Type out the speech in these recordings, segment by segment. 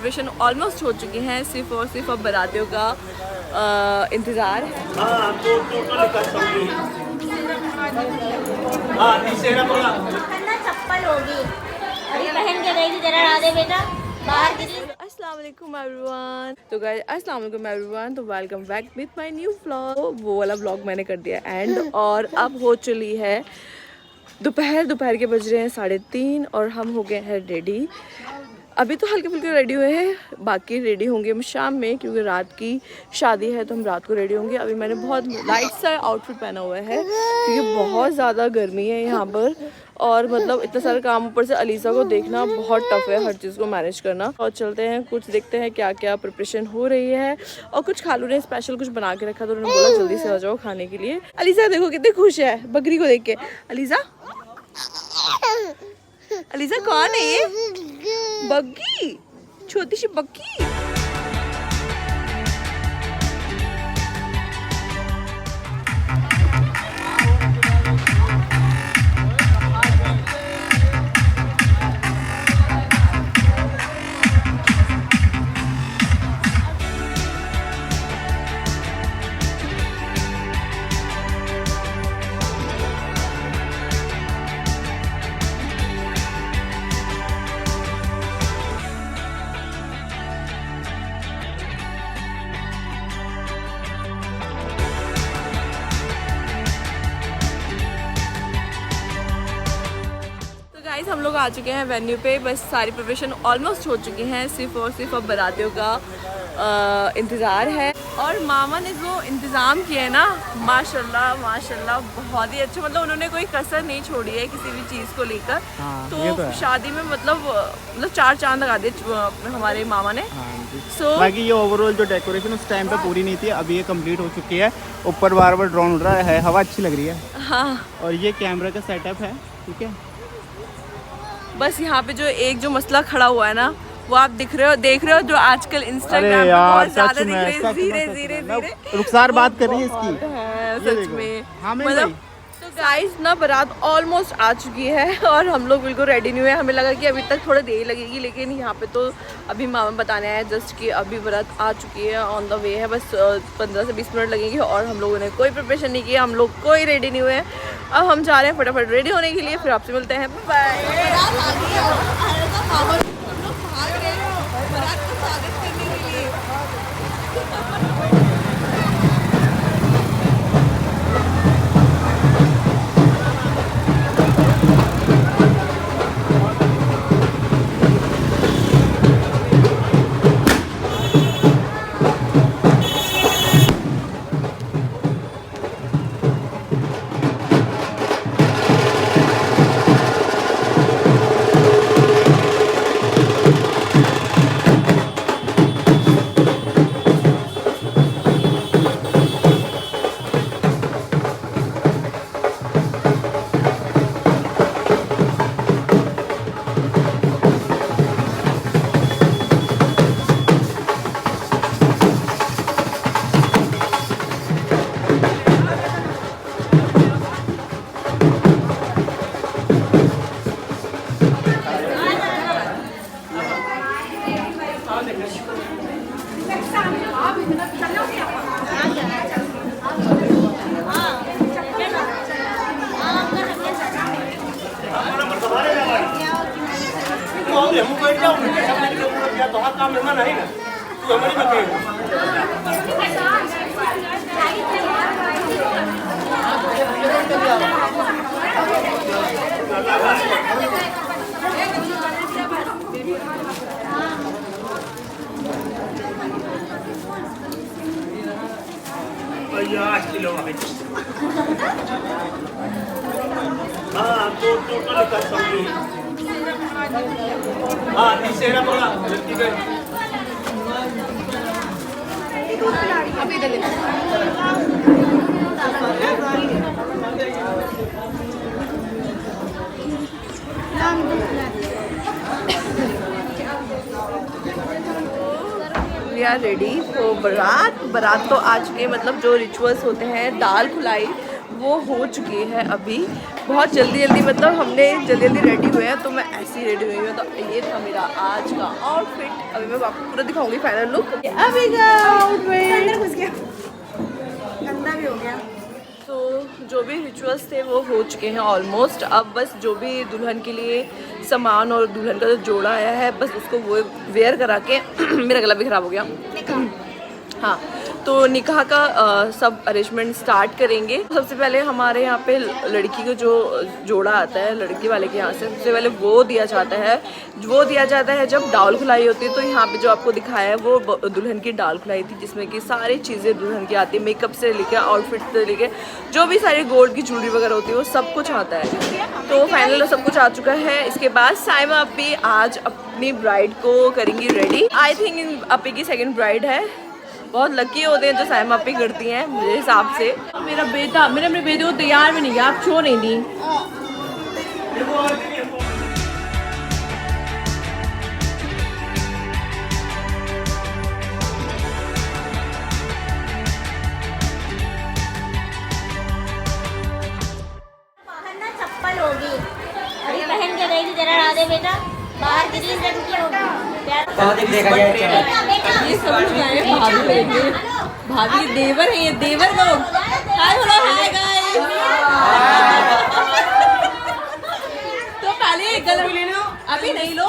Preparation almost हो चुकी हैं, सिर्फ और सिर्फ अब बारातियों का इंतज़ार है। चप्पल होगी पहन के गई थी, जरा राधे बेटा बाहर गिरी। अस्सलाम वालेकुम एवरीवन। तो गाइस अस्सलाम वालेकुम एवरीवन, तो welcome back with my new vlog. वो वाला व्लॉग मैंने कर दिया एंड और अब हो चली है दोपहर के बज रहे हैं 3:30 और हम हो गए हैं रेडी। अभी तो हल्के फुल्के रेडी हुए हैं, बाकी रेडी होंगे हम शाम में, क्योंकि रात की शादी है तो हम रात को रेडी होंगे। अभी मैंने बहुत लाइट सा आउटफिट पहना हुआ है क्योंकि बहुत ज़्यादा गर्मी है यहाँ पर और मतलब इतना सारा काम, ऊपर से अलीसा को देखना बहुत टफ है, हर चीज़ को मैनेज करना। और चलते हैं कुछ देखते हैं क्या क्या प्रिपरेशन हो रही है। और कुछ खालू ने स्पेशल कुछ बना के रखा तो उन्होंने बोला जल्दी से आ जाओ खाने के लिए। अलीसा देखो कितनी खुश है बकरी को देख के। अलीसा कौन है ये? बग्गी, छोटी सी बग्गी। गाइस हम लोग आ चुके हैं वेन्यू पे, बस सारी प्रिपरेशन ऑलमोस्ट हो चुकी हैं, सिर्फ और सिर्फ अब बारातियों का इंतज़ार है। और मामा ने जो इंतज़ाम किया है ना, माशाल्लाह माशाल्लाह बहुत ही अच्छा, मतलब उन्होंने कोई कसर नहीं छोड़ी है किसी भी चीज़ को लेकर। तो शादी में मतलब 4 चांद लगा दिए हमारे मामा ने। बाकी ये ओवरऑल जो डेकोरेशन उस टाइम पे पूरी नहीं थी, अभी ये कंप्लीट हो चुकी है। ऊपर बार बार ड्रोन उड़ रहा है, हवा अच्छी लग रही है। हाँ, और ये कैमरा का सेटअप है, ठीक है। बस यहाँ पे जो मसला खड़ा हुआ है ना, वो आप देख रहे हो जो आजकल इंस्टाग्राम पे बहुत ज्यादा दिख रहे हैं, धीरे रुखसार बात कर रही है इसकी सच में। हाँ, मतलब तो गाइस ना बारात ऑलमोस्ट आ चुकी है और हम लोग बिल्कुल रेडी नहीं हुए। हमें लगा कि अभी तक थोड़ा देर लगेगी, लेकिन यहाँ पे तो अभी मामा बताने आया जस्ट कि अभी बारात आ चुकी है, ऑन द वे है, बस 15 से 20 मिनट लगेंगे। और हम लोगों ने कोई प्रिपरेशन नहीं किया, हम लोग कोई रेडी नहीं हुए। अब हम जा रहे हैं फटाफट रेडी होने के लिए, फिर आपसे मिलते हैं, bye. We are ready for baraat तो आ चुके हैं, मतलब जो रिचुअल्स होते हैं दाल खुलाई वो हो चुकी है अभी। बहुत जल्दी मतलब हमने जल्दी रेडी हुए हैं, तो मैं ऐसी रेडी हुई हूँ। तो ये था मेरा आज का आउटफिट। अभी मैं आपको पूरा दिखाऊंगी फाइनल लुक। अभी का आउटफिट अंदर घुस गया, गंदा भी हो गया। तो जो भी रिचुअल्स थे वो हो चुके हैं ऑलमोस्ट। अब बस जो भी दुल्हन के लिए सामान और दुल्हन का जो जोड़ा आया है, बस उसको वो वेयर करा के मेरा गला भी ख़राब हो गया। हाँ, तो निकाह का सब अरेंजमेंट स्टार्ट करेंगे। सबसे पहले हमारे यहाँ पे लड़की को जो जोड़ा आता है लड़की वाले के यहाँ से, सबसे पहले वो दिया जाता है। वो दिया जाता है जब डाल खुलाई होती है। तो यहाँ पे जो आपको दिखाया है वो दुल्हन की डाल खुलाई थी, जिसमें कि सारी चीज़ें दुल्हन की आती है, मेकअप से लेकर आउटफिट से लेकर जो भी सारी गोल्ड की ज्वेलरी वगैरह होती है वो सब कुछ आता है। तो फाइनल सब कुछ आ चुका है। इसके बाद साइमा अपी आज अपनी ब्राइड को करेंगी रेडी। आई थिंक अपी की सेकेंड ब्राइड है। बहुत लकी होते हैं जो साइमा अपी करती हैं मेरे हिसाब से। मेरे बेटे को तैयार भी नहीं किया, आप क्यों नहीं दी? बाहर ना चप्पल होगी, अभी पहन के गई थी, जरा ला दे बेटा। बाहर ग्रीन रंग की होगी। बेटा बेटा ये सब लोग आए हैं, भाभी लेंगे, भाभी देवर है, ये देवर लोग। हाय बोलो, हाय गाइस। तो पहले एक गला ले लो, अभी नहीं लो।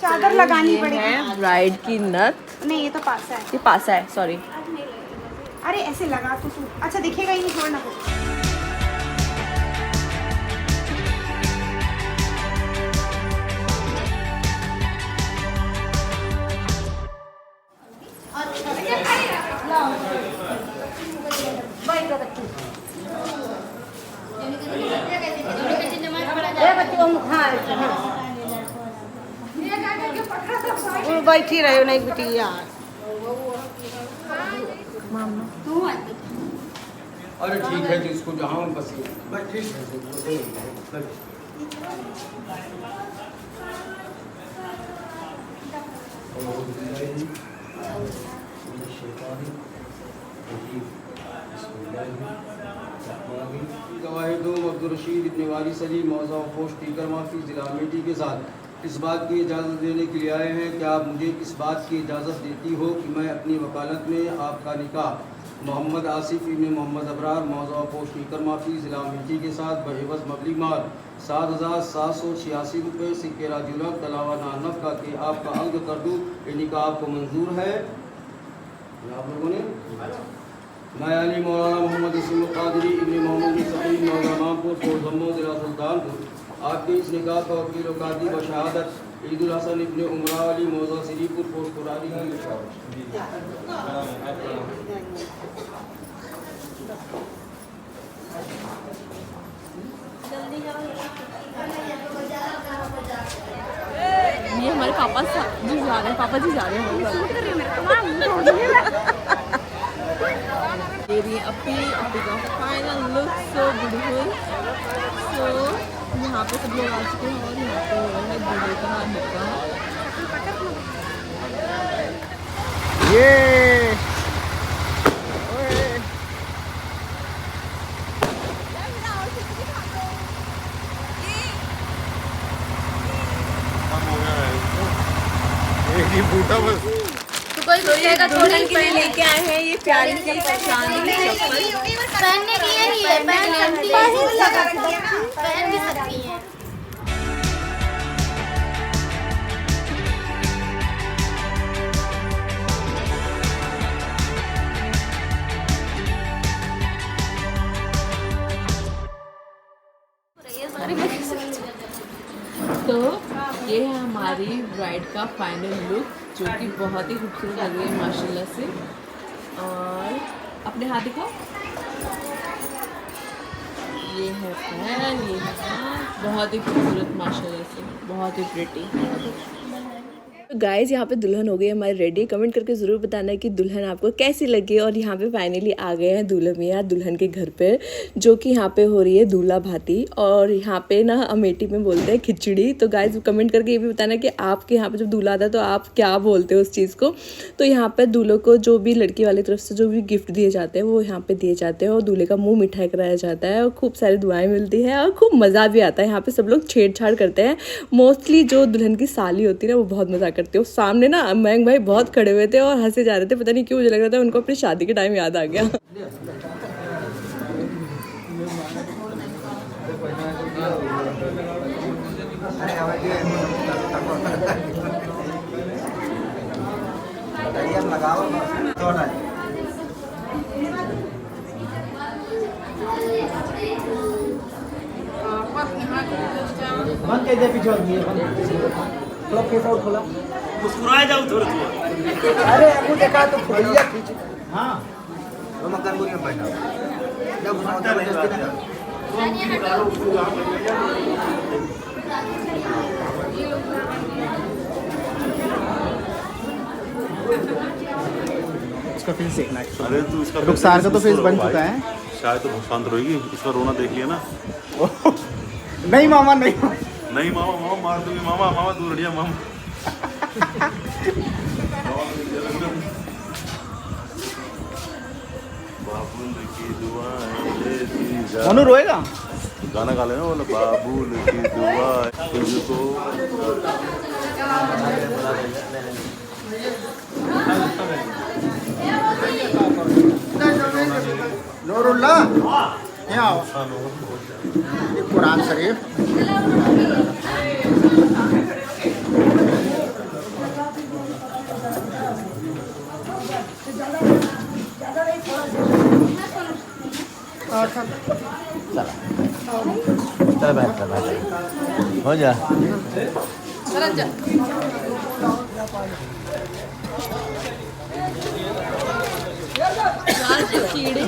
चादर लगानी पड़ेगी। ब्राइड की नथ, नहीं ये तो पासा है। ये पासा है, सॉरी। अरे ऐसे लगा तो तू अच्छा दिखेगा ही नहीं, छोड़ना। बैठी रहे नहीं बिटिया। अरे ठीक है जिसको जहाँ बस ठीक है। गवाहिदों अब्दुल रशीद इब्न वारिस अली मौज़ा पोस्ट टीकर माफी ज़िला अमेठी के साथ इस बात की इजाज़त देने के लिए आए हैं कि आप मुझे इस बात की इजाज़त देती हो कि मैं अपनी वकालत में आपका निकाह मोहम्मद आसिफ इब्न मोहम्मद अबरार मौज़ा पोस्ट टीकर माफी ज़िला अमेठी के साथ बहिवज़ मबली माल 7,786 रुपये सिक्के राजुलक तलावा नानफ का कि आपका अंग कर दूँ, ये निकाह आपको मंजूर है? आप लोगों ने मैं अली मौलाना मोहम्मद इस्माइल कादरी इब्न मोहम्मद सकीब मौलानापुर फौजम्मो ज़िला सुल्तानपुर आपके इस निकाह का वकील कादी व शहादत ईदुल हसन इब्न उमरा अली मौजा श्रीपुर पोस्ट कुरानी ये हमारे पापा जी जा रहे हैं, पापा जी जा रहे हैं। ये भी अपी का फाइनल लुक, सो ब्यूटीफुल। सो यहाँ पे सब लोग आ चुके हैं और यहाँ पे हो रहा है दूल्हे का निकाह। ये बूटा बस। तो ये दुल्हन के लिए लेके आए हैं ये प्यारी सी चांदी की चप्पल। पहनने की यही है, पहन भी सकती है। तो ये है हमारी ब्राइड का फाइनल लुक, जो कि बहुत ही खूबसूरत लग रही है माशाल्लाह से। और अपने हाथ दिखाओ, ये है पैर, ये है हाथ, बहुत ही खूबसूरत माशाल्लाह से, बहुत ही प्रिटी। गाइज यहाँ पे दुल्हन हो गई हमारी रेडी। कमेंट करके ज़रूर बताना कि दुल्हन आपको कैसी लगी। और यहाँ पे फाइनली आ गए हैं दूल्हा मियाँ दुल्हन के घर पे, जो कि यहाँ पे हो रही है दूल्हा भाती, और यहाँ पे ना अमेठी में बोलते हैं खिचड़ी। तो गाइज कमेंट करके ये भी बताना कि आपके यहाँ पे जब दूल्हा आता है तो आप क्या बोलते हो उस चीज़ को। तो यहाँ पे दूल्हों को जो भी लड़की वाली तरफ से जो भी गिफ्ट दिए जाते हैं वो यहाँ पे दिए जाते हैं, और दूल्हे का मुँह मिठाई कराया जाता है, और खूब सारी दुआएँ मिलती है, और खूब मज़ा भी आता है। यहाँ पे सब लोग छेड़छाड़ करते हैं। मोस्टली जो दुल्हन की साली होती है ना वो बहुत मज़ा करती है। सामने ना मयंक भाई बहुत खड़े हुए थे और हंसे जा रहे थे, पता नहीं क्यों मुझे लग रहा था उनको अपनी शादी के टाइम याद आ गया। मुस्कुराए जाओ थोड़ा थोड़ा। अरे आपको देखा तो भैया खींच। हाँ वो मकान में बैठा जब उसका फेस देखना है। अरे तू इसका रुखसार का तो फेस बन चुका है। शायद तो बहुत शांत रहेगी, इसका रोना देख लिया ना। नहीं मामा नहीं। नहीं मामा, मामा मार दूंगी मामा, मामा दूर हटिया मामा। बाबुल की दुआएं मनु रोएगा। गाना गा लेना बोला बाबुल की दुआ तुझको। नूरुल्लाह यहाँ आओ। ये कुरान शरीफ चल बैठ हो जा। कीड़े